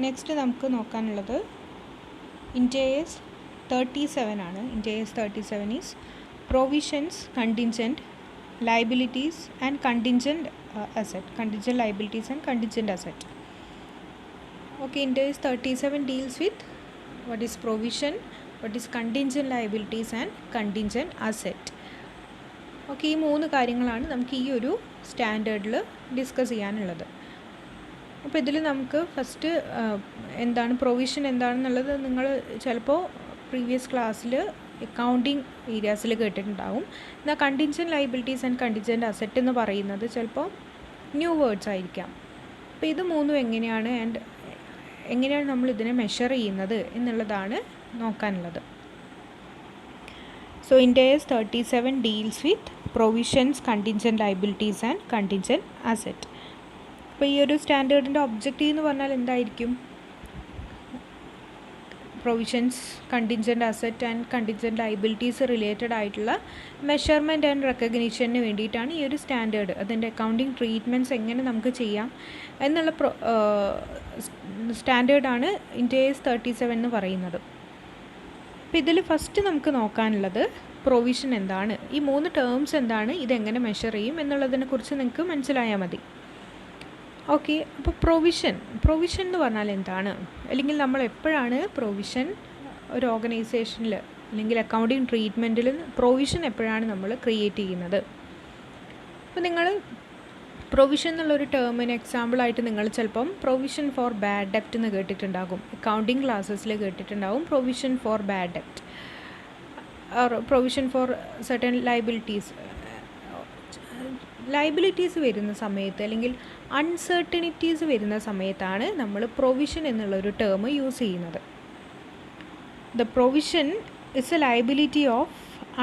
Next നമുക്ക് നോക്കാനുള്ളത് ഇൻറ്റേഴ്സ് 37 ആണ്. ഇൻറ്റേഴ്സ് 37 is provisions, contingent liabilities and contingent asset. Contingent liabilities and contingent asset. Okay, Index 37 deals with what is provision, what is contingent liabilities and contingent asset. Okay, ഈ മൂന്ന് കാര്യങ്ങളാണ് നമുക്ക് ഈ ഒരു സ്റ്റാൻഡേർഡിൽ discuss ചെയ്യാനുള്ളത്. അപ്പോൾ ഇതിൽ നമുക്ക് ഫസ്റ്റ് എന്താണ് പ്രൊവിഷൻ എന്താണെന്നുള്ളത് നിങ്ങൾ ചിലപ്പോൾ പ്രീവിയസ് ക്ലാസ്സിൽ അക്കൗണ്ടിങ് ഏരിയാസിൽ കേട്ടിട്ടുണ്ടാവും. എന്നാൽ contingent liabilities and contingent asset എന്ന് പറയുന്നത് ചിലപ്പോൾ ന്യൂ വേർഡ്സ് ആയിരിക്കാം. അപ്പോൾ ഇത് മൂന്നും എങ്ങനെയാണ് നമ്മൾ ഇതിനെ മെഷർ ചെയ്യുന്നത് എന്നുള്ളതാണ് നോക്കാനുള്ളത്. So Ind AS 37 deals with provisions, contingent liabilities and contingent asset. അപ്പോൾ ഈ ഒരു സ്റ്റാൻഡേർഡിൻ്റെ ഒബ്ജക്റ്റീവ് എന്ന് പറഞ്ഞാൽ എന്തായിരിക്കും? Provisions, contingent asset and contingent liabilities related ആയിട്ടുള്ള മെഷർമെൻറ്റ് ആൻഡ് റെക്കഗ്നീഷന് വേണ്ടിയിട്ടാണ് ഈ ഒരു സ്റ്റാൻഡേർഡ്. അതിൻ്റെ അക്കൗണ്ടിങ് ട്രീറ്റ്മെൻറ്റ്സ് എങ്ങനെ നമുക്ക് ചെയ്യാം എന്നുള്ള സ്റ്റാൻഡേർഡാണ് ഇൻഡേഴ്സ് 37 എന്ന് പറയുന്നത്. അപ്പോൾ ഇതിൽ ഫസ്റ്റ് നമുക്ക് നോക്കാനുള്ളത് പ്രൊവിഷൻ എന്താണ്, ഈ മൂന്ന് ടേംസ് എന്താണ്, ഇതെങ്ങനെ മെഷർ ചെയ്യും എന്നുള്ളതിനെക്കുറിച്ച് നിങ്ങൾക്ക് മനസ്സിലായാൽ മതി. ഓക്കെ, അപ്പോൾ പ്രൊവിഷൻ എന്ന് പറഞ്ഞാൽ എന്താണ്, അല്ലെങ്കിൽ നമ്മൾ എപ്പോഴാണ് പ്രൊവിഷൻ ഒരു ഓർഗനൈസേഷനിൽ അല്ലെങ്കിൽ അക്കൗണ്ടിങ് ട്രീറ്റ്മെൻറ്റിൽ പ്രൊവിഷൻ എപ്പോഴാണ് നമ്മൾ ക്രിയേറ്റ് ചെയ്യുന്നത്? അപ്പോൾ നിങ്ങൾ പ്രൊവിഷൻ എന്നുള്ളൊരു ടേമിന് എക്സാമ്പിളായിട്ട് നിങ്ങൾ ചിലപ്പം പ്രൊവിഷൻ ഫോർ ബാഡ് ഡെപ്റ്റ് എന്ന് കേട്ടിട്ടുണ്ടാകും. അക്കൗണ്ടിങ് ക്ലാസ്സസിൽ കേട്ടിട്ടുണ്ടാകും പ്രൊവിഷൻ ഫോർ ബാഡ് ഡെപ്റ്റ്, പ്രൊവിഷൻ ഫോർ സർട്ടൻ ലയബിലിറ്റീസ് വരുന്ന സമയത്ത് അല്ലെങ്കിൽ അൺസർട്ടനിറ്റീസ് വരുന്ന സമയത്താണ് നമ്മൾ പ്രൊവിഷൻ എന്നുള്ളൊരു ടേം യൂസ് ചെയ്യുന്നത്. The provision is a liability of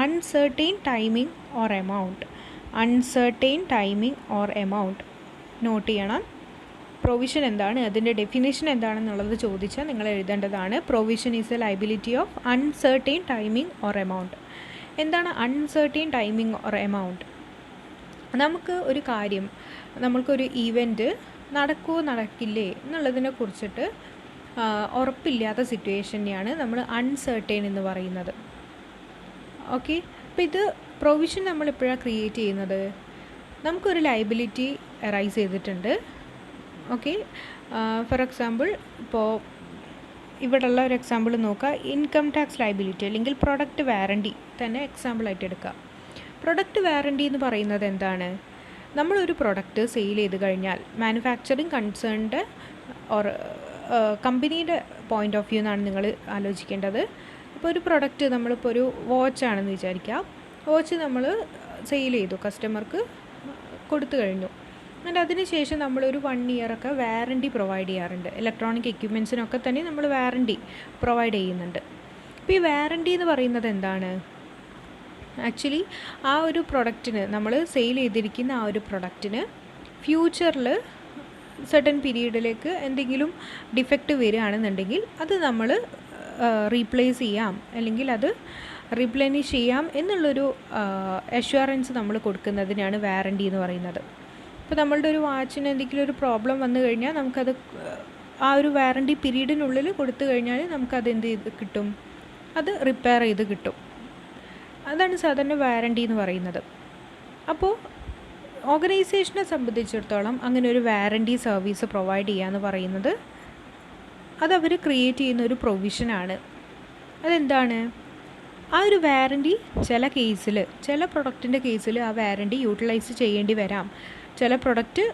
uncertain timing or amount. Uncertain timing or amount note ചെയ്യണം. പ്രൊവിഷൻ എന്താണ്, അതിൻ്റെ ഡെഫിനിഷൻ എന്താണെന്നുള്ളത് ചോദിച്ചാൽ നിങ്ങൾ എഴുതേണ്ടതാണ്. Provision is a liability of uncertain timing or amount. എന്താണ് അൺസർട്ടൈൻ ടൈമിംഗ് ഓർ എമൗണ്ട്? നമുക്ക് ഒരു കാര്യം, നമ്മൾക്കൊരു ഈവൻറ്റ് നടക്കുമോ നടക്കില്ലേ എന്നുള്ളതിനെ കുറിച്ചിട്ട് ഉറപ്പില്ലാത്ത സിറ്റുവേഷനെയാണ് നമ്മൾ അൺസർട്ടൈൻ എന്ന് പറയുന്നത്. ഓക്കെ, അപ്പോൾ ഇത് പ്രൊവിഷൻ നമ്മൾ എപ്പോഴാണ് ക്രിയേറ്റ് ചെയ്യുന്നത്? നമുക്കൊരു ലയബിലിറ്റി അറൈസ് ചെയ്തിട്ടുണ്ട്. ഓക്കെ, ഫോർ എക്സാമ്പിൾ ഇപ്പോൾ ഇവിടെയുള്ള ഒരു എക്സാമ്പിൾ നോക്കുക. ഇൻകം ടാക്സ് ലയബിലിറ്റി അല്ലെങ്കിൽ പ്രൊഡക്റ്റ് വാറണ്ടി തന്നെ എക്സാമ്പിളായിട്ട് എടുക്കുക. പ്രൊഡക്റ്റ് വാറണ്ടി എന്ന് പറയുന്നത് എന്താണ്? നമ്മളൊരു പ്രൊഡക്റ്റ് സെയിൽ ചെയ്ത് കഴിഞ്ഞാൽ മാനുഫാക്ചറിങ് കൺസേൺഡ് ഓർ കമ്പനിയുടെ പോയിൻ്റ് ഓഫ് വ്യൂ എന്നാണ് നിങ്ങൾ ആലോചിക്കേണ്ടത്. അപ്പോൾ ഒരു പ്രൊഡക്റ്റ് നമ്മളിപ്പോൾ ഒരു വാച്ചാണെന്ന് വിചാരിക്കുക. വാച്ച് നമ്മൾ സെയിൽ ചെയ്തു, കസ്റ്റമർക്ക് കൊടുത്തു കഴിഞ്ഞു. ആൻഡ് അതിന് ശേഷം നമ്മളൊരു 1 ഇയറൊക്കെ വാറണ്ടി പ്രൊവൈഡ് ചെയ്യാറുണ്ട്. ഇലക്ട്രോണിക് എക്യുപ്മെൻറ്റ്സിനൊക്കെ തന്നെ നമ്മൾ വാറണ്ടി പ്രൊവൈഡ് ചെയ്യുന്നുണ്ട്. അപ്പോൾ ഈ വാറണ്ടി എന്ന് പറയുന്നത് എന്താണ്? ആക്ച്വലി ആ ഒരു പ്രൊഡക്റ്റിന്, നമ്മൾ സെയിൽ ചെയ്തിരിക്കുന്ന ആ ഒരു പ്രൊഡക്റ്റിന് ഫ്യൂച്ചറിൽ സർട്ടൻ പീരീഡിലേക്ക് എന്തെങ്കിലും ഡിഫക്റ്റ് വരികയാണെന്നുണ്ടെങ്കിൽ അത് നമ്മൾ റീപ്ലേസ് ചെയ്യാം അല്ലെങ്കിൽ അത് റീപ്ലെനിഷ് ചെയ്യാം എന്നുള്ളൊരു അഷ്വറൻസ് നമ്മൾ കൊടുക്കുന്നതിനാണ് വാറണ്ടി എന്ന് പറയുന്നത്. ഇപ്പോൾ നമ്മളുടെ ഒരു വാച്ചിന് എന്തെങ്കിലും ഒരു പ്രോബ്ലം വന്നു കഴിഞ്ഞാൽ നമുക്കത് ആ ഒരു വാറണ്ടി പീരീഡിനുള്ളിൽ കൊടുത്തു കഴിഞ്ഞാൽ നമുക്കത് എന്ത് ചെയ്ത് കിട്ടും? അത് റിപ്പയർ ചെയ്ത് കിട്ടും. അതാണ് സാധാരണ വാറണ്ടി എന്ന് പറയുന്നത്. അപ്പോൾ ഓർഗനൈസേഷനെ സംബന്ധിച്ചിടത്തോളം അങ്ങനെ ഒരു വാറണ്ടി സർവീസ് പ്രൊവൈഡ് ചെയ്യുക എന്ന് പറയുന്നത് അതവർ ക്രിയേറ്റ് ചെയ്യുന്ന ഒരു പ്രൊവിഷനാണ്. അതെന്താണ്? ആ ഒരു വാറണ്ടി ചില കേസിൽ, ചില പ്രൊഡക്റ്റിൻ്റെ കേസിൽ ആ വാറണ്ടി യൂട്ടിലൈസ് ചെയ്യേണ്ടി വരാം. ചില പ്രൊഡക്റ്റ്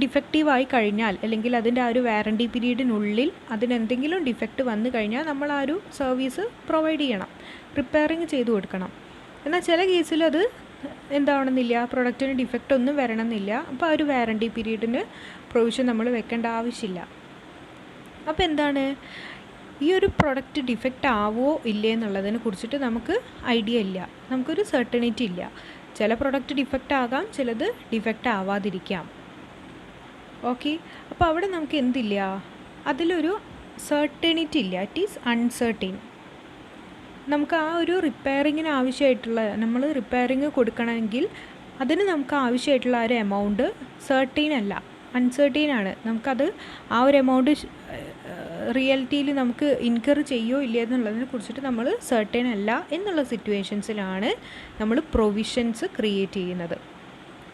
ഡിഫക്റ്റീവായി കഴിഞ്ഞാൽ അല്ലെങ്കിൽ അതിൻ്റെ ആ ഒരു വാറണ്ടി പീരീഡിനുള്ളിൽ അതിനെന്തെങ്കിലും ഡിഫക്റ്റ് വന്നു കഴിഞ്ഞാൽ നമ്മൾ ആ ഒരു സർവീസ് പ്രൊവൈഡ് ചെയ്യണം, റിപ്പയറിങ് ചെയ്ത് കൊടുക്കണം. എന്നാൽ ചില കേസിൽ അത് എന്താവണമെന്നില്ല, പ്രൊഡക്റ്റിന് ഡിഫക്റ്റ് ഒന്നും വരണമെന്നില്ല. അപ്പോൾ ആ ഒരു വാറണ്ടി പീരീഡിന് പ്രൊവിഷൻ നമ്മൾ വെക്കേണ്ട ആവശ്യമില്ല. അപ്പോൾ എന്താണ്, ഈ ഒരു പ്രൊഡക്റ്റ് ഡിഫക്റ്റ് ആവോ ഇല്ലേ എന്നുള്ളതിനെ കുറിച്ചിട്ട് നമുക്ക് ഐഡിയ ഇല്ല, നമുക്കൊരു സെർട്ടനിറ്റി ഇല്ല. ചില പ്രൊഡക്റ്റ് ഡിഫക്റ്റ് ആകാം, ചിലത് ഡിഫക്റ്റ് ആവാതിരിക്കാം. ഓക്കെ, അപ്പോൾ അവിടെ നമുക്ക് എന്തില്ല, അതിലൊരു സെർട്ടനിറ്റി ഇല്ല. It is uncertain. നമുക്ക് ആ ഒരു റിപ്പയറിങ്ങിന് ആവശ്യമായിട്ടുള്ള, നമ്മൾ റിപ്പയറിങ് കൊടുക്കണമെങ്കിൽ അതിന് നമുക്ക് ആവശ്യമായിട്ടുള്ള ആ ഒരു എമൗണ്ട് സെർട്ടൈൻ അല്ല, അൺസർട്ടൈൻ ആണ്, നമുക്കത് ആ ഒരു എമൗണ്ട് റിയാലിറ്റിയിൽ നമുക്ക് ഇൻകർ ചെയ്യോ ഇല്ല എന്നുള്ളതിനെ കുറിച്ചിട്ട് നമ്മൾ സർട്ടൈൻ അല്ല എന്നുള്ള സിറ്റുവേഷൻസിലാണ് നമ്മൾ പ്രൊവിഷൻസ് ക്രിയേറ്റ് ചെയ്യുന്നത്.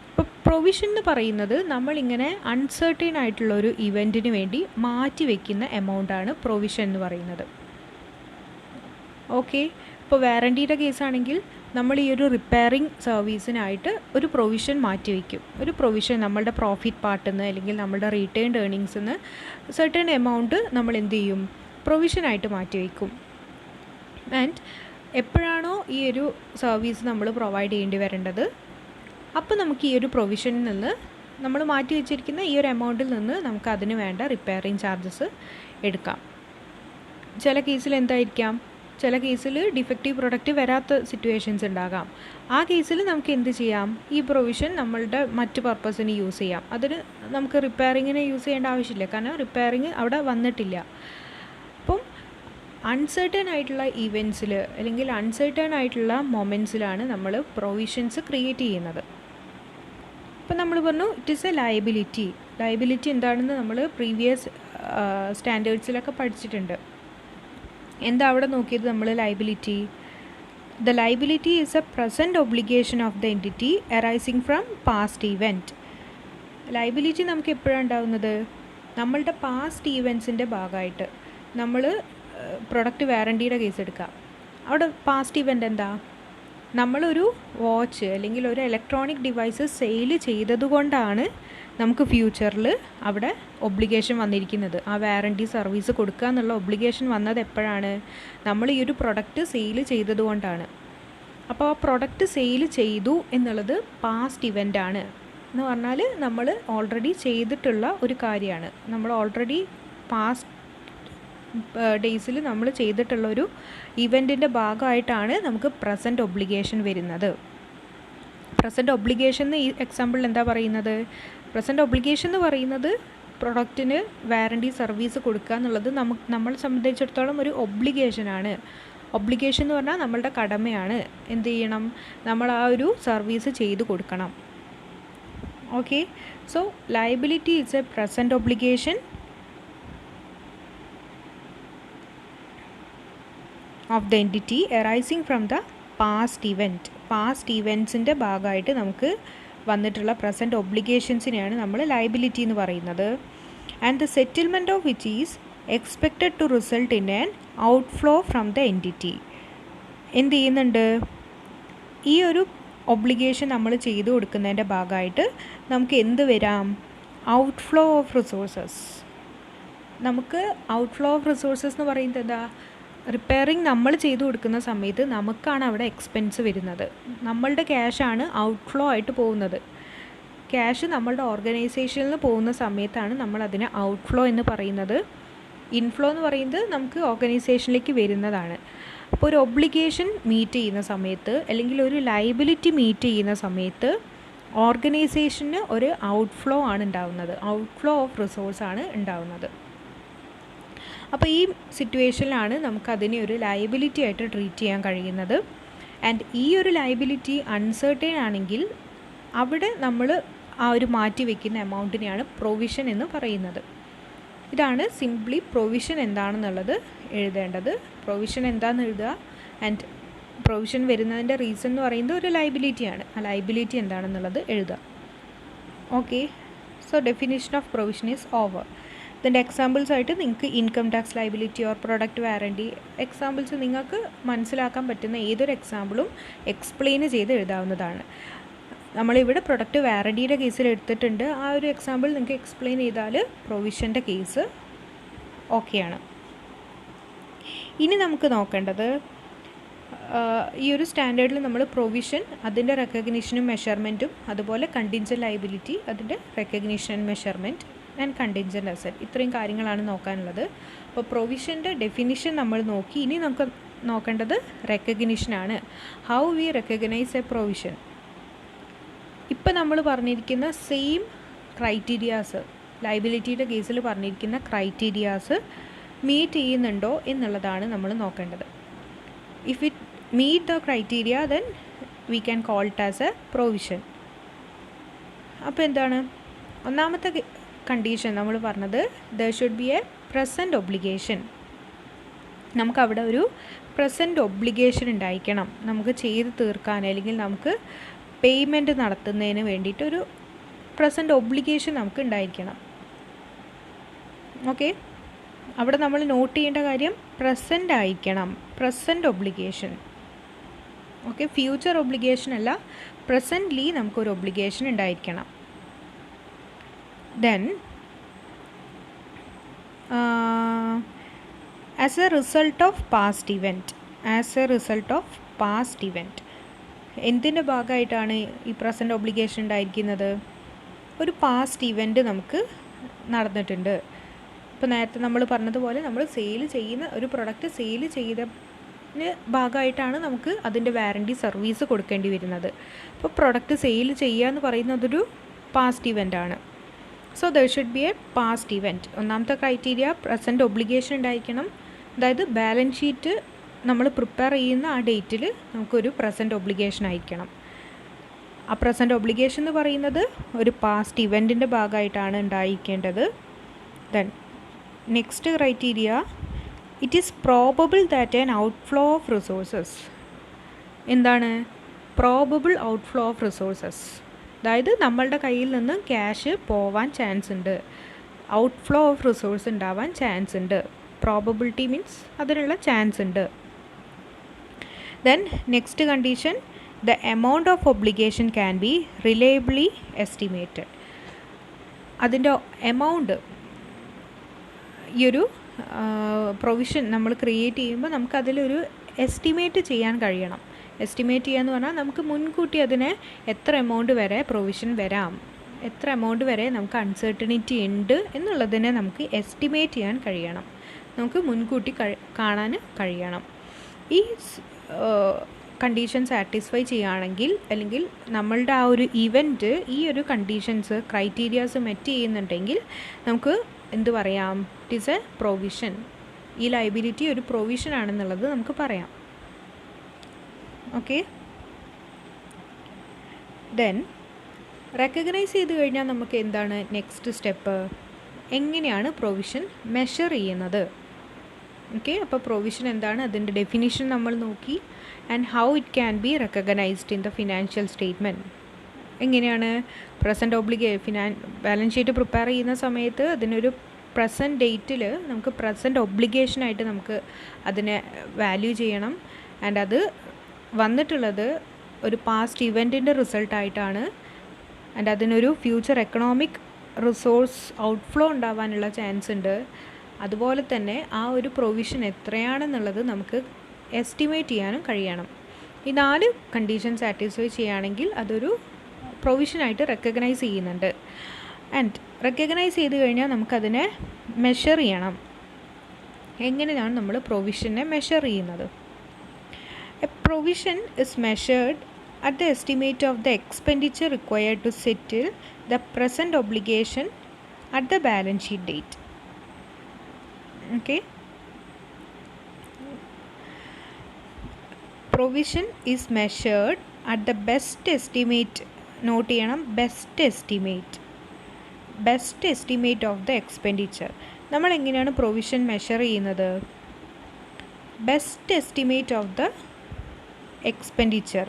ഇപ്പോൾ പ്രൊവിഷൻ എന്ന് പറയുന്നത് നമ്മളിങ്ങനെ അൺസർട്ടൈൻ ആയിട്ടുള്ള ഒരു ഇവൻറ്റിന് വേണ്ടി മാറ്റി വയ്ക്കുന്ന എമൗണ്ടാണ് പ്രൊവിഷൻ എന്ന് പറയുന്നത്. ഓക്കെ, ഇപ്പോൾ വാറൻറ്റിയുടെ കേസാണെങ്കിൽ നമ്മൾ ഈ ഒരു റിപ്പയറിംഗ് സർവീസിനായിട്ട് ഒരു പ്രൊവിഷൻ മാറ്റി വയ്ക്കും. ഒരു പ്രൊവിഷൻ നമ്മളുടെ പ്രോഫിറ്റ് പാർട്ടിൽ നിന്ന് അല്ലെങ്കിൽ നമ്മളുടെ റീറ്റേൺഡ് ഏർണിങ്സിൽ നിന്ന് സർട്ടൺ എമൗണ്ട് നമ്മൾ എന്ത് ചെയ്യും, പ്രൊവിഷനായിട്ട് മാറ്റി വയ്ക്കും. ആൻഡ് എപ്പോഴാണോ ഈ ഒരു സർവീസ് നമ്മൾ പ്രൊവൈഡ് ചെയ്യേണ്ടി വരേണ്ടത്, അപ്പോൾ നമുക്ക് ഈ ഒരു പ്രൊവിഷനിൽ നിന്ന് നമ്മൾ മാറ്റി വെച്ചിരിക്കുന്ന ഈ ഒരു എമൗണ്ടിൽ നിന്ന് നമുക്ക് അതിന് വേണ്ട റിപ്പയറിംഗ് ചാർജസ് എടുക്കാം. ചില കേസിൽ എന്തായിരിക്കാം, ചില കേസിൽ ഡിഫക്റ്റീവ് പ്രൊഡക്റ്റ് വരാത്ത സിറ്റുവേഷൻസ് ഉണ്ടാകാം. ആ കേസിൽ നമുക്ക് എന്ത് ചെയ്യാം, ഈ പ്രൊവിഷൻ നമ്മളുടെ മറ്റ് പർപ്പസിന് യൂസ് ചെയ്യാം. അതിന് നമുക്ക് റിപ്പയറിങ്ങിന് യൂസ് ചെയ്യേണ്ട ആവശ്യമില്ല, കാരണം റിപ്പയറിങ് അവിടെ വന്നിട്ടില്ല. അപ്പം അൺസർട്ടൺ ആയിട്ടുള്ള ഇവൻറ്റ്സിൽ അല്ലെങ്കിൽ അൺസർട്ടൺ ആയിട്ടുള്ള മൊമെൻറ്റ്സിലാണ് നമ്മൾ പ്രൊവിഷൻസ് ക്രിയേറ്റ് ചെയ്യുന്നത്. ഇപ്പം നമ്മൾ പറഞ്ഞു it is a liability. Liability എന്താണെന്ന് നമ്മൾ പ്രീവിയസ് സ്റ്റാൻഡേർഡ്സിലൊക്കെ പഠിച്ചിട്ടുണ്ട്. എന്താ അവിടെ നോക്കിയത് നമ്മൾ, liability. The liability is a present obligation of the entity arising from past event. Liability നമുക്ക് എപ്പോഴാണ് ഉണ്ടാകുന്നത്, നമ്മളുടെ പാസ്റ്റ് ഈവൻറ്റ്സിൻ്റെ ഭാഗമായിട്ട്. നമ്മൾ പ്രൊഡക്റ്റ് വാറൻറ്റിയുടെ കേസ് എടുക്കാം. അവിടെ പാസ്റ്റ് ഇവൻ്റ് എന്താ, നമ്മളൊരു വാച്ച് അല്ലെങ്കിൽ ഒരു ഇലക്ട്രോണിക് ഡിവൈസ് സെയിൽ ചെയ്തതുകൊണ്ടാണ് നമുക്ക് ഫ്യൂച്ചറിൽ അവിടെ ഒബ്ലിഗേഷൻ വന്നിരിക്കുന്നത്. ആ വാറൻറ്റി സർവീസ് കൊടുക്കുക എന്നുള്ള ഒബ്ലിഗേഷൻ വന്നത് എപ്പോഴാണ്, നമ്മൾ ഈ ഒരു പ്രൊഡക്റ്റ് സെയിൽ ചെയ്തതുകൊണ്ടാണ്. അപ്പോൾ ആ പ്രൊഡക്റ്റ് സെയിൽ ചെയ്തു എന്നുള്ളത് പാസ്റ്റ് ഇവൻ്റാണ് എന്ന് പറഞ്ഞാൽ നമ്മൾ ഓൾറെഡി ചെയ്തിട്ടുള്ള ഒരു കാര്യമാണ്. നമ്മൾ ഓൾറെഡി പാസ്റ്റ് ഡേയ്സിൽ നമ്മൾ ചെയ്തിട്ടുള്ളൊരു ഇവൻറ്റിൻ്റെ ഭാഗമായിട്ടാണ് നമുക്ക് പ്രസൻറ്റ് ഒബ്ലിഗേഷൻ വരുന്നത്. പ്രസൻറ്റ് ഒബ്ലിഗേഷൻ ഈ എക്സാമ്പിളിൽ എന്താ പറയുന്നത്, പ്രസൻറ്റ് ഒബ്ലിഗേഷൻ എന്ന് പറയുന്നത് പ്രൊഡക്റ്റിന് വാറൻറ്റി സർവീസ് കൊടുക്കുക എന്നുള്ളത് നമ്മളെ സംബന്ധിച്ചിടത്തോളം ഒരു ഒബ്ലിഗേഷനാണ്. ഒബ്ലിഗേഷൻ എന്ന് പറഞ്ഞാൽ നമ്മളുടെ കടമയാണ്. എന്ത് ചെയ്യണം, നമ്മൾ ആ ഒരു സർവീസ് ചെയ്ത് കൊടുക്കണം. Okay, so liability is a present obligation of the entity arising from the past event. Past ഇവൻറ്റ്സിൻ്റെ ഭാഗമായിട്ട് നമുക്ക് വന്നിട്ടുള്ള പ്രസൻറ്റ് ഒബ്ലിഗേഷൻസിനെയാണ് നമ്മൾ ലയബിലിറ്റി എന്ന് പറയുന്നത്. And the settlement of which is expected to result in an outflow from the entity. എന്ത് ചെയ്യുന്നുണ്ട്, ഈ ഒരു ഒബ്ലിഗേഷൻ നമ്മൾ ചെയ്തു കൊടുക്കുന്നതിൻ്റെ ഭാഗമായിട്ട് നമുക്ക് എന്ത് വരാം, ഔട്ട്ഫ്ലോ ഓഫ് റിസോഴ്സസ്. നമുക്ക് ഔട്ട്ഫ്ലോ ഓഫ് റിസോഴ്സസ് എന്ന് പറയുന്നത് എന്താ, റിപ്പയറിങ് നമ്മൾ ചെയ്തു കൊടുക്കുന്ന സമയത്ത് നമുക്കാണ് അവിടെ എക്സ്പെൻസ് വരുന്നത്. നമ്മളുടെ ക്യാഷാണ് ഔട്ട്ഫ്ലോ ആയിട്ട് പോകുന്നത്. ക്യാഷ് നമ്മളുടെ ഓർഗനൈസേഷനിൽ നിന്ന് പോകുന്ന സമയത്താണ് നമ്മളതിനെ ഔട്ട്ഫ്ലോ എന്ന് പറയുന്നത്. ഇൻഫ്ലോ എന്ന് പറയുന്നത് നമുക്ക് ഓർഗനൈസേഷനിലേക്ക് വരുന്നതാണ്. അപ്പോൾ ഒരു ഒബ്ലിഗേഷൻ മീറ്റ് ചെയ്യുന്ന സമയത്ത് അല്ലെങ്കിൽ ഒരു ലയബിലിറ്റി മീറ്റ് ചെയ്യുന്ന സമയത്ത് ഓർഗനൈസേഷന് ഒരു ഔട്ട്ഫ്ലോ ആണ് ഉണ്ടാകുന്നത്. ഔട്ട്ഫ്ലോ ഓഫ് റിസോഴ്സാണ് ഉണ്ടാകുന്നത്. അപ്പോൾ ഈ സിറ്റുവേഷനിലാണ് നമുക്കതിനെ ഒരു ലയബിലിറ്റി ആയിട്ട് ട്രീറ്റ് ചെയ്യാൻ കഴിയുന്നത്. ആൻഡ് ഈ ഒരു ലയബിലിറ്റി അൺസർട്ടൈൻ ആണെങ്കിൽ അവിടെ നമ്മൾ ആ ഒരു മാറ്റി വയ്ക്കുന്ന എമൗണ്ടിനെയാണ് പ്രൊവിഷൻ എന്ന് പറയുന്നത്. ഇതാണ് സിംപ്ലി പ്രൊവിഷൻ എന്താണെന്നുള്ളത് എഴുതേണ്ടത്. പ്രൊവിഷൻ എന്താണെന്ന് എഴുതുക. ആൻഡ് പ്രൊവിഷൻ വരുന്നതിൻ്റെ റീസൺ എന്ന് പറയുന്നത് ഒരു ലയബിലിറ്റിയാണ്. ആ ലയബിലിറ്റി എന്താണെന്നുള്ളത് എഴുതുക. Okay, so definition of provision is over. ഇതിൻ്റെ എക്സാമ്പിൾസ് ആയിട്ട് നിങ്ങൾക്ക് income tax liability or product warranty examples നിങ്ങൾക്ക് മനസ്സിലാക്കാൻ പറ്റുന്ന ഏതൊരു എക്സാമ്പിളും എക്സ്പ്ലെയിൻ ചെയ്ത് എഴുതാവുന്നതാണ്. നമ്മളിവിടെ പ്രൊഡക്റ്റ് വാറൻറ്റിയുടെ കേസിൽ എടുത്തിട്ടുണ്ട്. ആ ഒരു എക്സാമ്പിൾ നിങ്ങൾക്ക് എക്സ്പ്ലെയിൻ ചെയ്താൽ പ്രൊവിഷൻ്റെ കേസ് ഓക്കെയാണ്. ഇനി നമുക്ക് നോക്കേണ്ടത് ഈ ഒരു സ്റ്റാൻഡേർഡിൽ നമ്മൾ പ്രൊവിഷൻ അതിൻ്റെ റെക്കഗ്നിഷനും മെഷർമെൻറ്റും അതുപോലെ കണ്ടിൻജൻറ്റ് ലയബിലിറ്റി അതിൻ്റെ recognition measurement and contingent asset ഇത്രയും കാര്യങ്ങളാണ് നോക്കാനുള്ളത്. അപ്പോൾ പ്രൊവിഷൻ്റെ ഡെഫിനിഷൻ നമ്മൾ നോക്കി. ഇനി നമുക്ക് നോക്കേണ്ടത് റെക്കഗ്നിഷനാണ്. How we recognise a provision. ഇപ്പം നമ്മൾ പറഞ്ഞിരിക്കുന്ന സെയിം ക്രൈറ്റീരിയാസ് ലയബിലിറ്റിയുടെ കേസിൽ പറഞ്ഞിരിക്കുന്ന ക്രൈറ്റീരിയാസ് മീറ്റ് ചെയ്യുന്നുണ്ടോ എന്നുള്ളതാണ് നമ്മൾ നോക്കേണ്ടത്. If it meet the criteria then we can call it as a provision. അപ്പോൾ എന്താണ്, ഒന്നാമത്തെ കണ്ടീഷൻ നമ്മൾ പറഞ്ഞത് there should be a present obligation. നമുക്കവിടെ ഒരു പ്രസൻറ്റ് ഒബ്ലിഗേഷൻ ഉണ്ടായിരിക്കണം, നമുക്ക് ചെയ്ത് തീർക്കാൻ അല്ലെങ്കിൽ നമുക്ക് പേയ്മെൻറ്റ് നടത്തുന്നതിന് വേണ്ടിയിട്ടൊരു പ്രസൻറ്റ് ഒബ്ലിഗേഷൻ നമുക്ക് ഉണ്ടായിരിക്കണം. ഓക്കെ, അവിടെ നമ്മൾ നോട്ട് ചെയ്യേണ്ട കാര്യം പ്രസൻറ്റ് ആയിരിക്കണം, present obligation. Okay, future obligation അല്ല, പ്രസൻ്റ്ലി നമുക്കൊരു ഒബ്ലിഗേഷൻ ഉണ്ടായിരിക്കണം. Then as A result of past event, എന്തിൻ്റെ ഭാഗമായിട്ടാണ് ഈ പ്രസൻറ്റ് ഒബ്ലിഗേഷൻ ഉണ്ടായിരിക്കുന്നത്? ഒരു പാസ്റ്റ് ഇവൻറ്റ് നമുക്ക് നടന്നിട്ടുണ്ട്. ഇപ്പോൾ നേരത്തെ നമ്മൾ പറഞ്ഞതുപോലെ നമ്മൾ സെയിൽ ചെയ്യുന്ന ഒരു പ്രൊഡക്റ്റ് സെയിൽ ചെയ്തതിന് ഭാഗമായിട്ടാണ് നമുക്ക് അതിൻ്റെ വാറണ്ടി സർവീസ് കൊടുക്കേണ്ടി വരുന്നത്. അപ്പോൾ പ്രൊഡക്റ്റ് സെയിൽ ചെയ്യുക എന്ന് പറയുന്നതൊരു പാസ്റ്റ് ഇവൻ്റാണ്. So there should be a past event. ഒന്നാമത്തെ ക്രൈറ്റീരിയ പ്രസൻറ്റ് ഒബ്ലിഗേഷൻ ഉണ്ടായിരിക്കണം. അതായത് ബാലൻസ് ഷീറ്റ് നമ്മൾ പ്രിപ്പയർ ചെയ്യുന്ന ആ ഡേറ്റിൽ നമുക്കൊരു പ്രസൻറ്റ് ഒബ്ലിഗേഷൻ ആയിരിക്കണം. ആ പ്രസൻറ്റ് ഒബ്ലിഗേഷൻ എന്ന് പറയുന്നത് ഒരു പാസ്റ്റ് ഇവൻറ്റിൻ്റെ ഭാഗമായിട്ടാണ് ഉണ്ടായിരിക്കേണ്ടത്. Then next criteria, it is probable that an outflow of resources. എന്താണ് പ്രോബബിൾ ഔട്ട്ഫ്ലോ ഓഫ് റിസോഴ്സസ്? അതായത് നമ്മളുടെ കയ്യിൽ നിന്ന് ക്യാഷ് പോവാൻ ചാൻസ് ഉണ്ട്, ഔട്ട്ഫ്ലോ ഓഫ് റിസോഴ്സ് ഉണ്ടാവാൻ ചാൻസ് ഉണ്ട്. പ്രോബബിലിറ്റി മീൻസ് അതിനുള്ള ചാൻസ് ഉണ്ട്. Then next condition, the amount of obligation can be reliably estimated. അതിൻ്റെ എമൗണ്ട്, ഈ ഒരു പ്രൊവിഷൻ നമ്മൾ ക്രിയേറ്റ് ചെയ്യുമ്പോൾ നമുക്കതിലൊരു എസ്റ്റിമേറ്റ് ചെയ്യാൻ കഴിയണം. എസ്റ്റിമേറ്റ് ചെയ്യുക എന്ന് പറഞ്ഞാൽ നമുക്ക് മുൻകൂട്ടി അതിനെ എത്ര എമൗണ്ട് വരെ പ്രൊവിഷൻ വരാം, എത്ര എമൗണ്ട് വരെ നമുക്ക് അൺസർട്ടനിറ്റി ഉണ്ട് എന്നുള്ളതിനെ നമുക്ക് എസ്റ്റിമേറ്റ് ചെയ്യാൻ കഴിയണം, നമുക്ക് മുൻകൂട്ടി കാണാൻ കഴിയണം. ഈ കണ്ടീഷൻ സാറ്റിസ്ഫൈ ചെയ്യുകയാണെങ്കിൽ അല്ലെങ്കിൽ നമ്മളുടെ ആ ഒരു ഇവൻറ്റ് ഈ ഒരു കണ്ടീഷൻസ് ക്രൈറ്റീരിയാസ് മെറ്റ് ചെയ്യുന്നുണ്ടെങ്കിൽ നമുക്ക് എന്ത് പറയാം? It is A provision. ഈ ലയബിലിറ്റി ഒരു പ്രൊവിഷൻ ആണെന്നുള്ളത് നമുക്ക് പറയാം. ഓക്കെ, ദെൻ റെക്കഗ്നൈസ് ചെയ്ത് കഴിഞ്ഞാൽ നമുക്ക് എന്താണ് നെക്സ്റ്റ് സ്റ്റെപ്പ്? എങ്ങനെയാണ് പ്രൊവിഷൻ മെഷർ ചെയ്യുന്നത്? ഓക്കെ, അപ്പോൾ പ്രൊവിഷൻ എന്താണ്, അതിൻ്റെ ഡെഫിനിഷൻ നമ്മൾ നോക്കി. And how it can be recognised in the financial statement. എങ്ങനെയാണ് പ്രസൻറ്റ് ബാലൻസ് ഷീറ്റ് പ്രിപ്പയർ ചെയ്യുന്ന സമയത്ത് അതിനൊരു പ്രസൻറ്റ് ഡേറ്റിൽ നമുക്ക് പ്രസൻറ്റ് ഒബ്ലിഗേഷനായിട്ട് നമുക്ക് അതിനെ വാല്യൂ ചെയ്യണം. ആൻഡ് അത് വന്നിട്ടുള്ളത് ഒരു പാസ്റ്റ് ഇവൻറ്റിൻ്റെ റിസൾട്ടായിട്ടാണ്. ആൻഡ് അതിനൊരു ഫ്യൂച്ചർ എക്കണോമിക് റിസോഴ്സ് ഔട്ട്ഫ്ലോ ഉണ്ടാവാനുള്ള ചാൻസ് ഉണ്ട്. അതുപോലെ തന്നെ ആ ഒരു പ്രൊവിഷൻ എത്രയാണെന്നുള്ളത് നമുക്ക് എസ്റ്റിമേറ്റ് ചെയ്യാനും കഴിയണം. ഈ 4 കണ്ടീഷൻ സാറ്റിസ്ഫൈ ചെയ്യുകയാണെങ്കിൽ അതൊരു പ്രൊവിഷനായിട്ട് റെക്കഗ്നൈസ് ചെയ്യുന്നുണ്ട്. ആൻഡ് റെക്കഗ്നൈസ് ചെയ്ത് കഴിഞ്ഞാൽ നമുക്കതിനെ മെഷർ ചെയ്യണം. എങ്ങനെയാണ് നമ്മൾ പ്രൊവിഷനെ മെഷർ ചെയ്യുന്നത്? A provision is measured at the estimate of the expenditure required to settle the present obligation at the balance sheet date. Okay, provision is measured at the best estimate. Note ചെയ്യണം, best estimate of the expenditure. നമ്മൾ എങ്ങനെയാണ് provision measure ചെയ്യുന്നത്? Best estimate of the expenditure.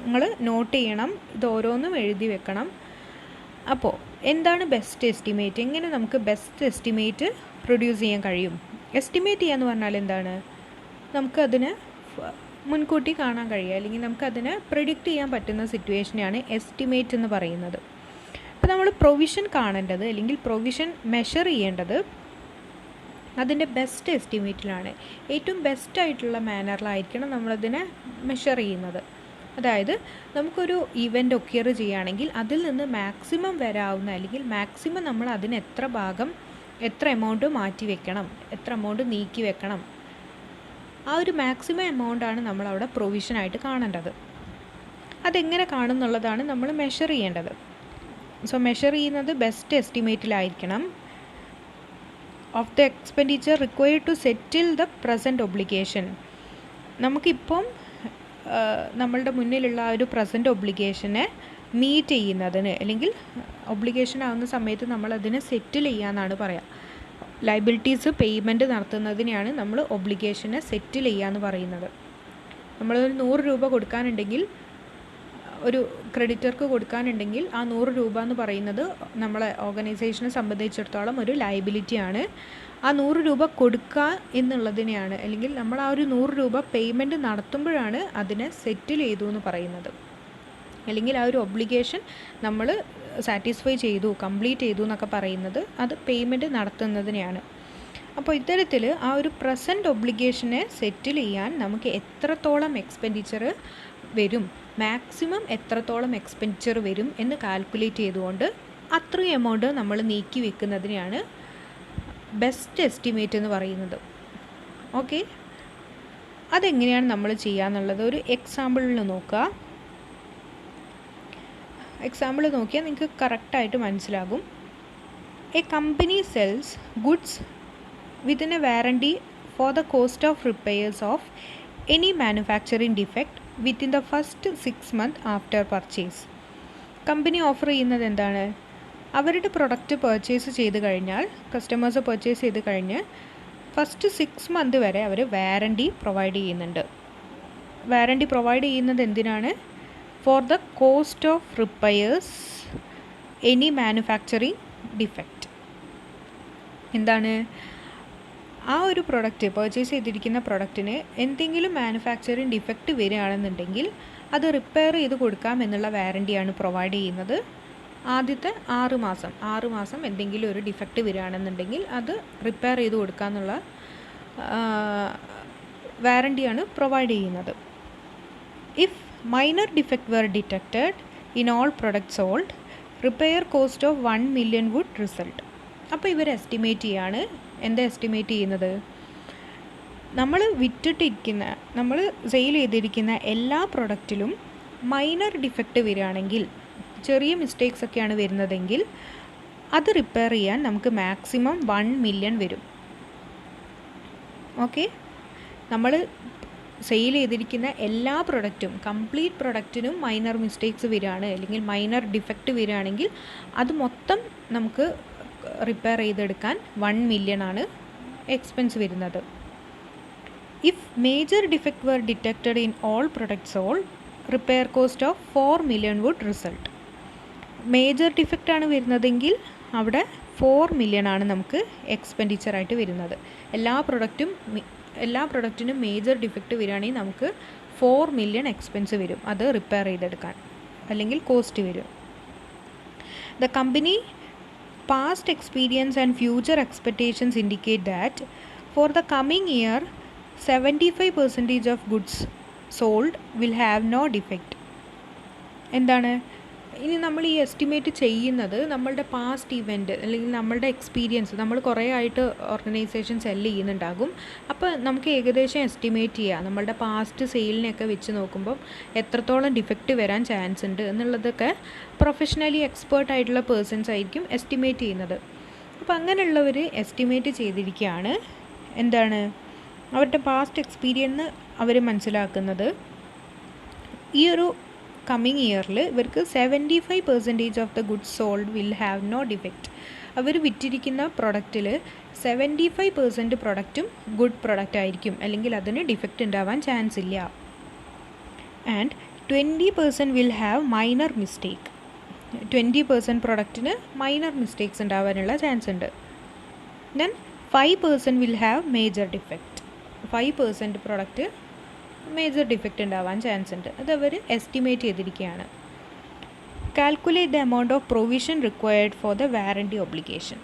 നിങ്ങൾ not ചെയ്യണം, ഇത് ഓരോന്നും എഴുതി വെക്കണം. അപ്പോൾ എന്താണ് ബെസ്റ്റ് എസ്റ്റിമേറ്റ്? എങ്ങനെ നമുക്ക് ബെസ്റ്റ് എസ്റ്റിമേറ്റ് പ്രൊഡ്യൂസ് ചെയ്യാൻ കഴിയും? എസ്റ്റിമേറ്റ് ചെയ്യാന്ന് പറഞ്ഞാൽ എന്താണ്? നമുക്കതിന് മുൻകൂട്ടി കാണാൻ കഴിയുക അല്ലെങ്കിൽ നമുക്കതിനെ പ്രിഡിക്റ്റ് ചെയ്യാൻ പറ്റുന്ന സിറ്റുവേഷനെയാണ് എസ്റ്റിമേറ്റ് എന്ന് പറയുന്നത്. അപ്പോൾ നമ്മൾ പ്രൊവിഷൻ കാണേണ്ടത് അല്ലെങ്കിൽ പ്രൊവിഷൻ മെഷർ ചെയ്യേണ്ടത് അതിൻ്റെ ബെസ്റ്റ് എസ്റ്റിമേറ്റിലാണ്. ഏറ്റവും ബെസ്റ്റായിട്ടുള്ള മാനറിലായിരിക്കണം നമ്മളതിനെ മെഷർ ചെയ്യുന്നത്. അതായത് നമുക്കൊരു ഇവൻ്റ് ഒക്യർ ചെയ്യുകയാണെങ്കിൽ അതിൽ നിന്ന് മാക്സിമം വരാവുന്ന അല്ലെങ്കിൽ മാക്സിമം നമ്മൾ അതിന് എത്ര എമൗണ്ട് മാറ്റി വെക്കണം, എത്ര എമൗണ്ട് നീക്കി വെക്കണം, ആ ഒരു മാക്സിമം എമൗണ്ടാണ് നമ്മളവിടെ പ്രൊവിഷനായിട്ട് കാണേണ്ടത്. അതെങ്ങനെ കാണുന്നുള്ളതാണ് നമ്മൾ മെഷർ ചെയ്യേണ്ടത്. സോ മെഷർ ചെയ്യുന്നത് ബെസ്റ്റ് എസ്റ്റിമേറ്റിലായിരിക്കണം. Of the expenditure required to settle the present obligation. നമുക്കിപ്പം നമ്മളുടെ മുന്നിലുള്ള ആ ഒരു പ്രസൻറ്റ് ഒബ്ലിഗേഷനെ മീറ്റ് ചെയ്യുന്നതിന് അല്ലെങ്കിൽ ഒബ്ലിഗേഷൻ ആകുന്ന സമയത്ത് നമ്മളതിനെ സെറ്റിൽ ചെയ്യാമെന്നാണ് പറയുക. ലയബിലിറ്റീസ് പേയ്മെൻറ്റ് നടത്തുന്നതിനെയാണ് നമ്മൾ ഒബ്ലിഗേഷനെ സെറ്റിൽ ചെയ്യാമെന്ന് പറയുന്നത്. നമ്മളൊരു 100 രൂപ കൊടുക്കാനുണ്ടെങ്കിൽ, ഒരു ക്രെഡിറ്റർക്ക് കൊടുക്കാനുണ്ടെങ്കിൽ ആ 100 രൂപ എന്ന് പറയുന്നത് നമ്മളെ ഓർഗനൈസേഷനെ സംബന്ധിച്ചിടത്തോളം ഒരു ലയബിലിറ്റിയാണ്. ആ 100 രൂപ കൊടുക്കുക എന്നുള്ളതിനെയാണ്, അല്ലെങ്കിൽ നമ്മൾ ആ ഒരു 100 രൂപ പേയ്മെൻറ്റ് നടത്തുമ്പോഴാണ് അതിനെ സെറ്റിൽ ചെയ്തു എന്ന് പറയുന്നത്. അല്ലെങ്കിൽ ആ ഒരു ഒബ്ലിഗേഷൻ നമ്മൾ സാറ്റിസ്ഫൈ ചെയ്തു, കംപ്ലീറ്റ് ചെയ്തു എന്നൊക്കെ പറയുന്നത് അത് പേയ്മെൻറ്റ് നടത്തുന്നതിനെയാണ്. അപ്പോൾ ഇത്തരത്തിൽ ആ ഒരു പ്രസൻറ്റ് ഒബ്ലിഗേഷനെ സെറ്റിൽ ചെയ്യാൻ നമുക്ക് എത്രത്തോളം എക്സ്പെൻഡിച്ചർ വരും, മാക്സിമം എത്രത്തോളം എക്സ്പെൻഡിച്ചർ വരും എന്ന് കാൽക്കുലേറ്റ് ചെയ്തുകൊണ്ട് അത്രയും എമൗണ്ട് നമ്മൾ നീക്കി വെക്കുന്നതിനെയാണ് ബെസ്റ്റ് എസ്റ്റിമേറ്റ് എന്ന് പറയുന്നത്. ഓക്കെ, അതെങ്ങനെയാണ് നമ്മൾ ചെയ്യുക എന്നുള്ളത് ഒരു എക്സാമ്പിളിൽ നോക്കുക. എക്സാമ്പിൾ നോക്കിയാൽ നിങ്ങൾക്ക് കറക്റ്റായിട്ട് മനസ്സിലാകും. A company cells goods within A warranty for the cost of repairs of any manufacturing defect within the first 6 months after purchase. Company offer ചെയ്യുന്നത് എന്താണ്? അവരുടെ പ്രൊഡക്റ്റ് പർച്ചേസ് ചെയ്ത് കഴിഞ്ഞാൽ, കസ്റ്റമേഴ്സ് പർച്ചേസ് ചെയ്ത് കഴിഞ്ഞ് ഫസ്റ്റ് 6 months വരെ അവർ വാറണ്ടി പ്രൊവൈഡ് ചെയ്യുന്നുണ്ട്. Warranty provide ചെയ്യുന്നത് എന്തിനാണ്? For the cost of repairs any manufacturing defect. എന്താണ്? ആ ഒരു പ്രൊഡക്റ്റ് പർച്ചേസ് ചെയ്തിരിക്കുന്ന പ്രൊഡക്റ്റിന് എന്തെങ്കിലും മാനുഫാക്ചറിങ് ഡിഫെക്റ്റ് വരികയാണെന്നുണ്ടെങ്കിൽ അത് റിപ്പയർ ചെയ്ത് കൊടുക്കാം എന്നുള്ള വാറണ്ടിയാണ് പ്രൊവൈഡ് ചെയ്യുന്നത്. ആദ്യത്തെ 6 മാസം എന്തെങ്കിലും ഒരു ഡിഫെക്റ്റ് വരികയാണെന്നുണ്ടെങ്കിൽ അത് റിപ്പയർ ചെയ്ത് കൊടുക്കുക എന്നുള്ള വാറണ്ടിയാണ് പ്രൊവൈഡ് ചെയ്യുന്നത്. If minor defect were detected in all products sold, repair cost of 1 million would result. അപ്പോൾ ഇവർ എസ്റ്റിമേറ്റ് ചെയ്യാണ്. എന്താ എസ്റ്റിമേറ്റ് ചെയ്യുന്നത്? നമ്മൾ നമ്മൾ സെയിൽ ചെയ്തിരിക്കുന്ന എല്ലാ പ്രൊഡക്റ്റിലും മൈനർ ഡിഫെക്റ്റ് വരികയാണെങ്കിൽ, ചെറിയ മിസ്റ്റേക്സ് ഒക്കെയാണ് വരുന്നതെങ്കിൽ അത് റിപ്പയർ ചെയ്യാൻ നമുക്ക് മാക്സിമം 1 million വരും. ഓക്കെ, നമ്മൾ സെയിൽ ചെയ്തിരിക്കുന്ന എല്ലാ പ്രൊഡക്റ്റും, കംപ്ലീറ്റ് പ്രൊഡക്റ്റിനും മൈനർ മിസ്റ്റേക്സ് വരികയാണ് അല്ലെങ്കിൽ മൈനർ ഡിഫെക്റ്റ് വരികയാണെങ്കിൽ അത് മൊത്തം നമുക്ക് റിപ്പയർ ചെയ്തെടുക്കാൻ 1 million ആണ് എക്സ്പെൻസ് വരുന്നത്. If major defect were detected in all products sold, repair cost of 4 million would result. Major defect ആണ് വരുന്നതെങ്കിൽ അവിടെ 4 million ആണ് നമുക്ക് എക്സ്പെൻഡിച്ചറായിട്ട് വരുന്നത്. എല്ലാ പ്രൊഡക്റ്റിനും മേജർ ഡിഫെക്റ്റ് വരികയാണെങ്കിൽ നമുക്ക് 4 million എക്സ്പെൻസ് വരും, അത് റിപ്പയർ ചെയ്തെടുക്കാൻ, അല്ലെങ്കിൽ കോസ്റ്റ് വരും. The company past experience and future expectations indicate that for the coming year 75% of goods sold will have no defect. എന്താണ് ഇനി നമ്മൾ ഈ എസ്റ്റിമേറ്റ് ചെയ്യുന്നത്? നമ്മളുടെ പാസ്റ്റ് ഇവൻറ്റ് അല്ലെങ്കിൽ നമ്മളുടെ എക്സ്പീരിയൻസ്, നമ്മൾ കുറേ ആയിട്ട് ഓർഗനൈസേഷൻ സെല്ല് ചെയ്യുന്നുണ്ടാകും. അപ്പോൾ നമുക്ക് ഏകദേശം എസ്റ്റിമേറ്റ് ചെയ്യാം നമ്മളുടെ പാസ്റ്റ് സെയിലിനെയൊക്കെ വെച്ച് നോക്കുമ്പോൾ എത്രത്തോളം ഡിഫെക്റ്റ് വരാൻ ചാൻസ് ഉണ്ട് എന്നുള്ളതൊക്കെ പ്രൊഫഷണലി എക്സ്പേർട്ട് ആയിട്ടുള്ള പേഴ്സൺസ് ആയിരിക്കും എസ്റ്റിമേറ്റ് ചെയ്യുന്നത്. അപ്പോൾ അങ്ങനെയുള്ളവർ എസ്റ്റിമേറ്റ് ചെയ്തിരിക്കുകയാണ്. എന്താണ്? അവരുടെ പാസ്റ്റ് എക്സ്പീരിയൻസ് അവർ മനസ്സിലാക്കുന്നത് ഈ ഒരു കമ്മിങ് ഇയറിൽ ഇവർക്ക് 75% of the goods sold will have no defect. അവർ വിറ്റിരിക്കുന്ന പ്രൊഡക്റ്റിൽ 75% പ്രൊഡക്റ്റും ഗുഡ് പ്രൊഡക്റ്റ് ആയിരിക്കും, അല്ലെങ്കിൽ അതിന് ഡിഫെക്റ്റ് ഉണ്ടാവാൻ ചാൻസ് ഇല്ല. And 20% will have minor mistake. 20% പ്രൊഡക്റ്റിന് മൈനർ മിസ്റ്റേക്സ് ഉണ്ടാവാനുള്ള ചാൻസ് ഉണ്ട്. Then 5% will have major defect. 5% product major defect ഉണ്ടാവാൻ ചാൻസ് ഉണ്ട്. അത് അവർ എസ്റ്റിമേറ്റ് ചെയ്തിരിക്കുകയാണ്. Calculate the amount of provision required for the warranty obligation.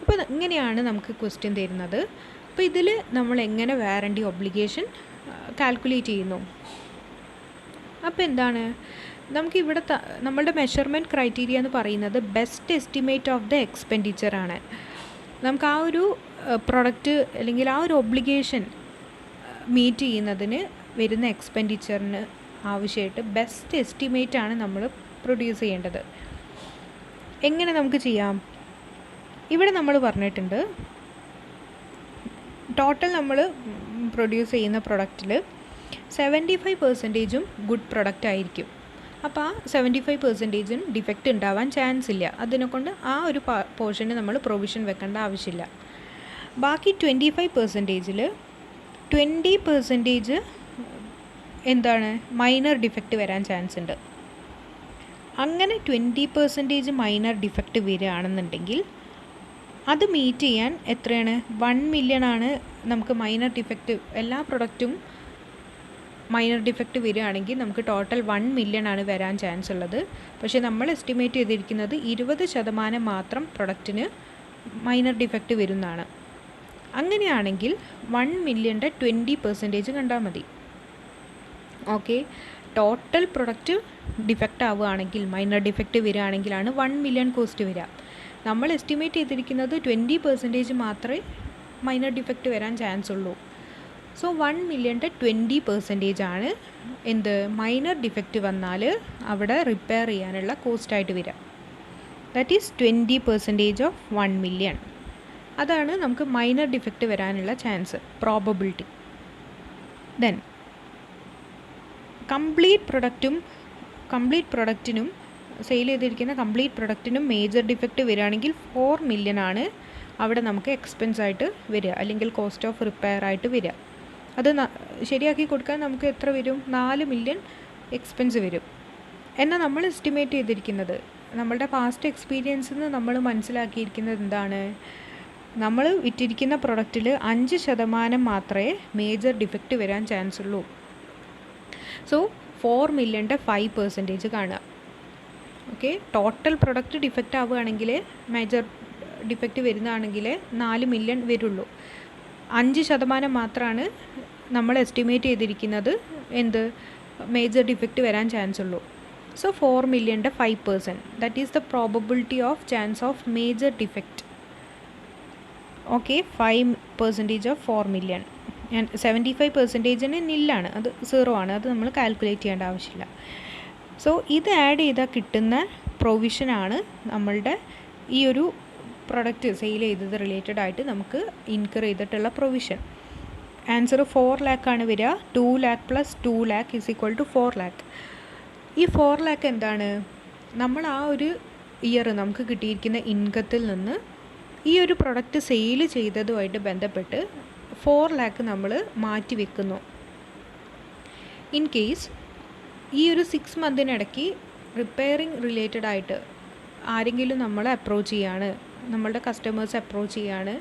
അപ്പോൾ ഇങ്ങനെയാണ് നമുക്ക് ക്വസ്റ്റ്യൻ തരുന്നത്. അപ്പോൾ ഇതിൽ നമ്മൾ എങ്ങനെ വാറണ്ടി ഒബ്ലിഗേഷൻ കാൽക്കുലേറ്റ് ചെയ്യുന്നു? അപ്പോൾ എന്താണ് നമുക്കിവിടെ നമ്മളുടെ മെഷർമെൻറ്റ് ക്രൈറ്റീരിയ എന്ന് പറയുന്നത് ബെസ്റ്റ് എസ്റ്റിമേറ്റ് ഓഫ് ദ എക്സ്പെൻഡിച്ചറാണ്. നമുക്ക് ആ ഒരു പ്രൊഡക്റ്റ് അല്ലെങ്കിൽ ആ ഒരു ഒബ്ലിഗേഷൻ മീറ്റ് ചെയ്യുന്നതിന് വരുന്ന എക്സ്പെൻഡിച്ചറിന് ആവശ്യമായിട്ട് ബെസ്റ്റ് എസ്റ്റിമേറ്റ് ആണ് നമ്മൾ പ്രൊഡ്യൂസ് ചെയ്യേണ്ടത്. എങ്ങനെ നമുക്ക് ചെയ്യാം? ഇവിടെ നമ്മൾ പറഞ്ഞിട്ടുണ്ട് ടോട്ടൽ നമ്മൾ പ്രൊഡ്യൂസ് ചെയ്യുന്ന പ്രൊഡക്റ്റിൽ 75% ഗുഡ് പ്രൊഡക്റ്റ് ആയിരിക്കും. അപ്പോൾ ആ 75% ഡിഫക്റ്റ് ഉണ്ടാവാൻ ചാൻസ് ഇല്ല. അതിനെക്കൊണ്ട് ആ ഒരു പോർഷന് നമ്മൾ പ്രൊവിഷൻ വെക്കേണ്ട ആവശ്യമില്ല. ബാക്കി 25%-ൽ 20% എന്താണ് മൈനർ ഡിഫക്റ്റ് വരാൻ ചാൻസ് ഉണ്ട്. അങ്ങനെ 20% മൈനർ ഡിഫക്റ്റ് വരികയാണെന്നുണ്ടെങ്കിൽ അത് മീറ്റ് ചെയ്യാൻ എത്രയാണ്, 1 മില്യൺ ആണ് നമുക്ക് മൈനർ ഡിഫക്റ്റ്. എല്ലാ പ്രൊഡക്റ്റും മൈനർ ഡിഫക്റ്റ് വരികയാണെങ്കിൽ നമുക്ക് ടോട്ടൽ 1 മില്യൺ ആണ് വരാൻ ചാൻസ് ഉള്ളത്. പക്ഷേ നമ്മൾ എസ്റ്റിമേറ്റ് ചെയ്തിരിക്കുന്നത് 20% മാത്രം പ്രൊഡക്റ്റിന് മൈനർ ഡിഫക്റ്റ് വരുന്നതാണ്. അങ്ങനെയാണെങ്കിൽ 1 മില്യൻ്റെ 20% കണ്ടാൽ മതി. ഓക്കെ, ടോട്ടൽ പ്രൊഡക്റ്റ് ഡിഫക്റ്റ് ആവുകയാണെങ്കിൽ, മൈനർ ഡിഫക്റ്റ് വരികയാണെങ്കിലാണ് 1 മില്യൺ കോസ്റ്റ് വരിക. നമ്മൾ എസ്റ്റിമേറ്റ് ചെയ്തിരിക്കുന്നത് 20% മാത്രമേ മൈനർ ഡിഫക്റ്റ് വരാൻ ചാൻസ് ഉള്ളൂ. സോ 1 മില്യൻ്റെ 20% ആണ് എന്ത്, മൈനർ ഡിഫക്റ്റ് വന്നാൽ അവിടെ റിപ്പയർ ചെയ്യാനുള്ള കോസ്റ്റായിട്ട് വരിക. That is 20% of 1 million. അതാണ് നമുക്ക് മൈനർ ഡിഫക്റ്റ് വരാനുള്ള ചാൻസ്, പ്രോബബിലിറ്റി. ദെൻ കംപ്ലീറ്റ് പ്രൊഡക്റ്റിനും സെയിൽ ചെയ്തിരിക്കുന്ന കംപ്ലീറ്റ് പ്രൊഡക്റ്റിനും മേജർ ഡിഫക്റ്റ് വരികയാണെങ്കിൽ 4 മില്യൺ ആണ് അവിടെ നമുക്ക് എക്സ്പെൻസ് ആയിട്ട് വരിക, അല്ലെങ്കിൽ കോസ്റ്റ് ഓഫ് റിപ്പയർ ആയിട്ട് വരിക. അത് ശരിയാക്കി കൊടുക്കാൻ നമുക്ക് എത്ര വരും, 4 മില്യൺ എക്സ്പെൻസ് വരും. എന്നാൽ നമ്മൾ എസ്റ്റിമേറ്റ് ചെയ്തിരിക്കുന്നത്, നമ്മളുടെ പാസ്റ്റ് എക്സ്പീരിയൻസിൽ നിന്ന് നമ്മൾ മനസ്സിലാക്കിയിരിക്കുന്നത് എന്താണ്, നമ്മൾ വിറ്റിരിക്കുന്ന പ്രൊഡക്റ്റിൽ 5% മാത്രമേ മേജർ ഡിഫക്റ്റ് വരാൻ ചാൻസ് ഉള്ളൂ. സോ 4 മില്യൻ്റെ 5% കാണുക. ഓക്കെ, ടോട്ടൽ പ്രൊഡക്റ്റ് ഡിഫക്റ്റ് ആവുകയാണെങ്കിൽ, മേജർ ഡിഫക്റ്റ് വരുന്നതാണെങ്കിൽ 4 മില്യൺ വരുള്ളൂ. 5% മാത്രമാണ് നമ്മൾ എസ്റ്റിമേറ്റ് ചെയ്തിരിക്കുന്നത് എന്ത്, മേജർ ഡിഫക്റ്റ് വരാൻ ചാൻസ് ഉള്ളൂ. So 4 മില്യൻ്റെ 5%, that is the probability of chance of major defect. Okay, 5% of 4 million. 75% നില്ലാണ്, അത് 0 ആണ്, അത് നമ്മൾ കാൽക്കുലേറ്റ് ചെയ്യേണ്ട ആവശ്യമില്ല. സോ ഇത് ആഡ് ചെയ്താൽ കിട്ടുന്ന പ്രൊവിഷനാണ് നമ്മളുടെ ഈ ഒരു പ്രൊഡക്റ്റ് സെയിൽ ചെയ്തത് റിലേറ്റഡ് ആയിട്ട് നമുക്ക് ഇൻകർ ചെയ്തിട്ടുള്ള പ്രൊവിഷൻ. ആൻസർ 4 lakh ആണ് വരിക. 2 lakh + 2 lakh = 4 lakh. ഈ 4 lakh എന്താണ്, നമ്മൾ ആ ഒരു ഇയർ നമുക്ക് കിട്ടിയിരിക്കുന്ന ഇൻകത്തിൽ നിന്ന് ഈ ഒരു പ്രൊഡക്റ്റ് സെയിൽ ചെയ്തതുമായിട്ട് ബന്ധപ്പെട്ട് 4 lakh നമ്മൾ മാറ്റി വെക്കുന്നു. ഇൻ കേസ് ഈ ഒരു 6 മന്തിനിടയ്ക്ക് റിപ്പയറിങ് റിലേറ്റഡ് ആയിട്ട് ആരെങ്കിലും നമ്മളെ അപ്രോച്ച് ചെയ്യാണ്, നമ്മളുടെ കസ്റ്റമേഴ്സ് അപ്രോച്ച് ചെയ്യാണ്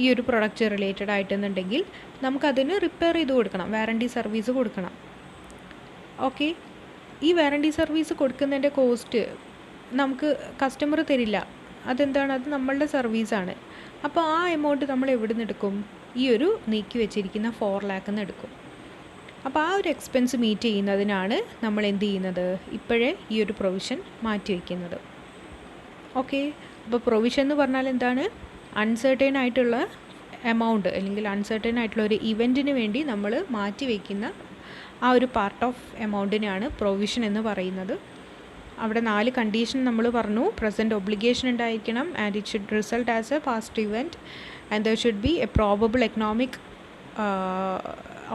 ഈ ഒരു പ്രൊഡക്റ്റ് റിലേറ്റഡ് ആയിട്ടെന്നുണ്ടെങ്കിൽ നമുക്കതിന് റിപ്പയർ ചെയ്ത് കൊടുക്കണം, വാറണ്ടി സർവീസ് കൊടുക്കണം. ഓക്കെ, ഈ വാറണ്ടി സർവീസ് കൊടുക്കുന്നതിൻ്റെ കോസ്റ്റ് നമുക്ക് കസ്റ്റമർ തരില്ല. അതെന്താണ്, അത് നമ്മളുടെ സർവീസാണ്. അപ്പോൾ ആ എമൗണ്ട് നമ്മൾ എവിടെ നിന്ന് എടുക്കും, ഈ ഒരു നീക്കി വെച്ചിരിക്കുന്ന 4 lakh എടുക്കും. അപ്പോൾ ആ ഒരു എക്സ്പെൻസ് മീറ്റ് ചെയ്യുന്നതിനാണ് നമ്മൾ എന്ത് ചെയ്യുന്നത്, ഇപ്പോഴേ ഈ ഒരു പ്രൊവിഷൻ മാറ്റി വയ്ക്കുന്നത്. ഓക്കെ, അപ്പോൾ പ്രൊവിഷൻ എന്ന് പറഞ്ഞാൽ എന്താണ്, അൺസർട്ടൈൻ ആയിട്ടുള്ള എമൗണ്ട് അല്ലെങ്കിൽ അൺസർട്ടൈൻ ആയിട്ടുള്ള ഒരു ഇവൻറ്റിന് വേണ്ടി നമ്മൾ മാറ്റി വയ്ക്കുന്ന ആ ഒരു പാർട്ട് ഓഫ് എമൗണ്ടിനാണ് പ്രൊവിഷൻ എന്ന് പറയുന്നത്. അവിടെ 4 കണ്ടീഷൻ നമ്മൾ പറഞ്ഞു. പ്രസൻറ്റ് ഒബ്ലിഗേഷൻ ഉണ്ടായിരിക്കണം, and it should result as a past event, and there should be a probable economic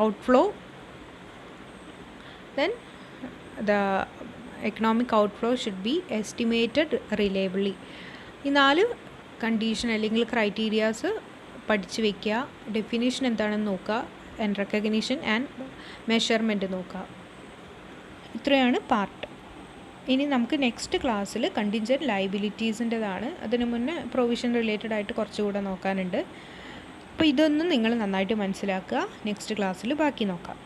outflow. Then the economic outflow should be estimated reliably. ഈ 4 കണ്ടീഷൻ അല്ലെങ്കിൽ criterias പഠിച്ചു വയ്ക്കുക. ഡെഫിനേഷൻ എന്താണെന്ന് നോക്കുക, ആൻഡ് റെക്കഗ്നിഷൻ ആൻഡ് മെഷർമെൻറ്റ് നോക്കുക. ഇത്രയാണ് part. ഇനി നമുക്ക് നെക്സ്റ്റ് ക്ലാസ്സിൽ കണ്ടിൻജൻറ്റ് ലയബിലിറ്റീസിൻ്റെതാണ്. അതിന് മുന്നേ പ്രൊവിഷൻ റിലേറ്റഡ് ആയിട്ട് കുറച്ചുകൂടെ നോക്കാനുണ്ട്. അപ്പോൾ ഇതൊന്നും നിങ്ങൾ നന്നായിട്ട് മനസ്സിലാക്കുക. നെക്സ്റ്റ് ക്ലാസ്സിൽ ബാക്കി നോക്കാം.